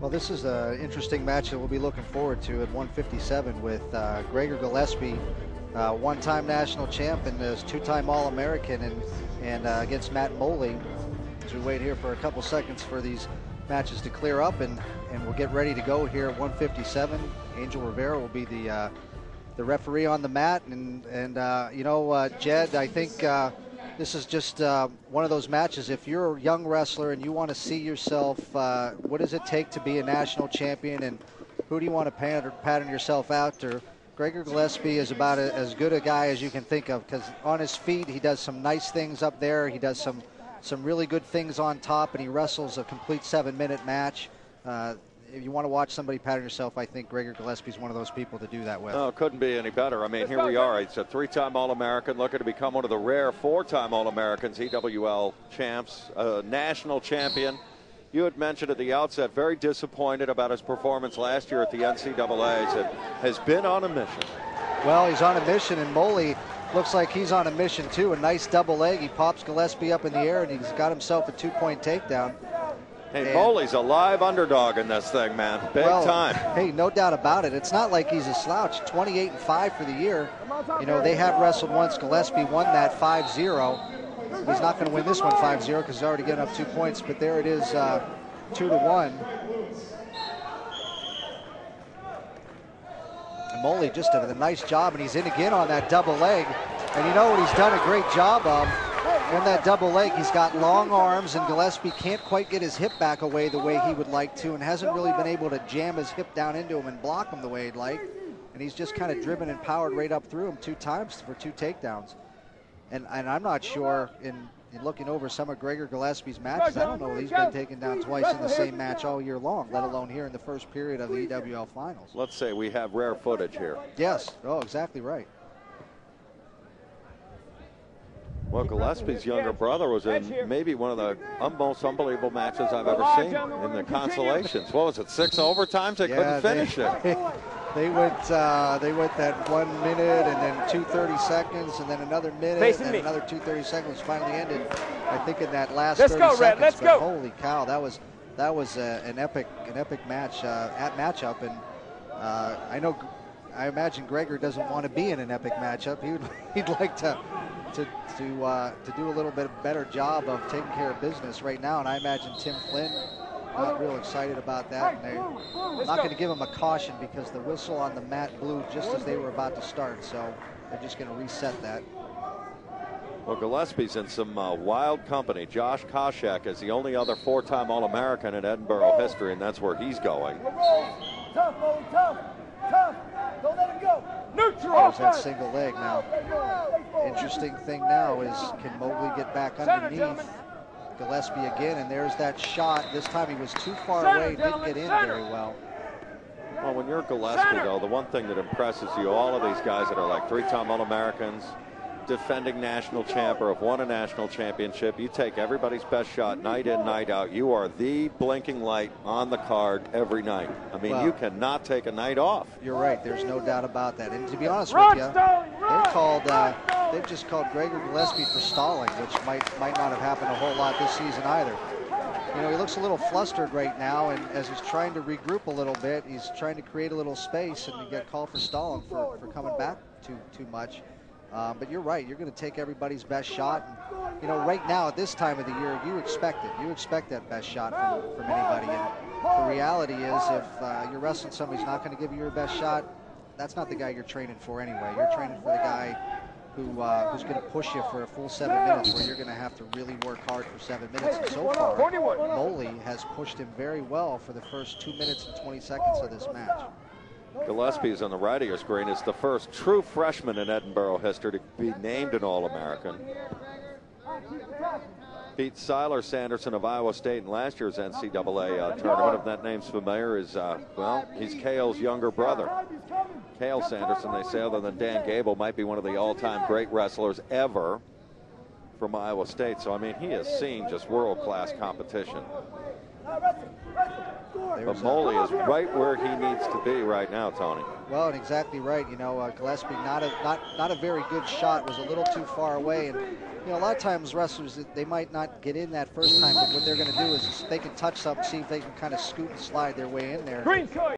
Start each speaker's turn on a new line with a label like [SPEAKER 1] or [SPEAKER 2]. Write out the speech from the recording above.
[SPEAKER 1] Well, this is an interesting match that we'll be looking forward to at 157 with Gregor Gillepie, one-time national champ and is two-time All-American, and against Matt Moley. As we wait here for a couple seconds for these matches to clear up, and we'll get ready to go here at 157. Angel Rivera will be the referee on the mat, and you know, Jed, I think this is just one of those matches. If you're a young wrestler and you want to see yourself, what does it take to be a national champion, and who do you want to pattern yourself after? Gregor Gillepie is about as good a guy as you can think of, because on his feet he does some nice things up there. He does some really good things on top, and he wrestles a complete 7-minute match. If you want to watch somebody pattern yourself, I think Gregor Gillepie is one of those people to do that with.
[SPEAKER 2] Oh, couldn't be any better. I mean, here we are. He's a 3-time All-American, looking to become one of the rare 4-time All-Americans, EWL champs, national champion. You had mentioned at the outset, very disappointed about his performance last year at the NCAAs, and has been on a mission.
[SPEAKER 1] Well, he's on a mission, and Moley looks like he's on a mission too. A nice double leg. He pops Gillepie up in the air, and he's got himself a 2-point takedown.
[SPEAKER 2] Hey, Moley's a live underdog in this thing, man. Big time.
[SPEAKER 1] Hey, no doubt about it. It's not like he's a slouch. 28-5 for the year. You know, they have wrestled once. Gillepie won that 5-0. He's not going to win this one 5-0 because he's already getting up 2 points, but there it is, 2-1. And Moley just did a nice job, and he's in again on that double leg. And you know what he's done a great job of? On that double leg, he's got long arms, and Gillepie can't quite get his hip back away the way he would like to, and hasn't really been able to jam his hip down into him and block him the way he'd like. And he's just kind of driven and powered right up through him 2 times for 2 takedowns. And I'm not sure, in looking over some of Gregor Gillepie's matches, I don't know if he's been taken down twice in the same match all year long, let alone here in the first period of the EWL finals.
[SPEAKER 2] Let's say we have rare footage here.
[SPEAKER 1] Yes. Oh, exactly right.
[SPEAKER 2] Well, Gillepie's younger brother was in maybe one of the most unbelievable matches I've ever seen in the consolations. What was it, 6 overtimes? They couldn't finish it.
[SPEAKER 1] They went that 1 minute, and then 2:30 seconds, and then another minute, and another 2:30 seconds. Finally ended, I think, in that last 30 seconds.
[SPEAKER 3] Red, let's go.
[SPEAKER 1] Holy cow, that was an epic match matchup, and I imagine Gregor doesn't want to be in an epic matchup. He'd like to do a little bit better job of taking care of business right now, and I imagine Tim Flynn not real excited about that, and they're not going to give him a caution because the whistle on the mat blew just as they were about to start, so they're just going to reset that.
[SPEAKER 2] Well, Gillepie's in some wild company. Josh Koscheck is the only other 4-time All-American in Edinburgh history, and that's where he's going.
[SPEAKER 3] Tough. Don't let him go. Neutral.
[SPEAKER 1] There's that single leg now. Interesting thing now is, can Moley get back underneath Gillepie again? And there's that shot. This time he was too far away, didn't get in very well.
[SPEAKER 2] Well, when you're Gillepie, though, the one thing that impresses you, all of these guys that are like 3-time All-Americans, defending national champ or have won a national championship, you take everybody's best shot night in, night out. You are the blinking light on the card every night. I mean, you cannot take a night off.
[SPEAKER 1] You're right. There's no doubt about that. And to be honest with you, they've just called Gregor Gillepie for stalling, which might not have happened a whole lot this season either. You know, he looks a little flustered right now, and as he's trying to regroup a little bit, he's trying to create a little space, and he got called for stalling for coming back too much. But you're right. You're going to take everybody's best shot. And, you know, right now at this time of the year, you expect it. You expect that best shot from anybody. And the reality is, if you're wrestling somebody who's not going to give you your best shot, that's not the guy you're training for anyway. You're training for the guy who's going to push you for a full 7 minutes, where you're going to have to really work hard for 7 minutes. And so far, Moley has pushed him very well for the first 2 minutes and 20 seconds of this match.
[SPEAKER 2] Gillepie is on the right of your screen. Is the first true freshman in Edinburgh history to be named an All-American. Beat Siler Sanderson of Iowa State in last year's NCAA tournament. If that name's familiar, is well, he's Cale's younger brother. Cale Sanderson, they say, other than Dan Gable, might be one of the all-time great wrestlers ever from Iowa State. So I mean, he has seen just world-class competition. But Moley is right where he needs to be right now, Tony.
[SPEAKER 1] Well, and exactly right. You know, Gillespie not a very good shot, was a little too far away, and you know, a lot of times wrestlers, they might not get in that first time, but what they're going to do is they can touch something, see if they can kind of scoot and slide their way in there.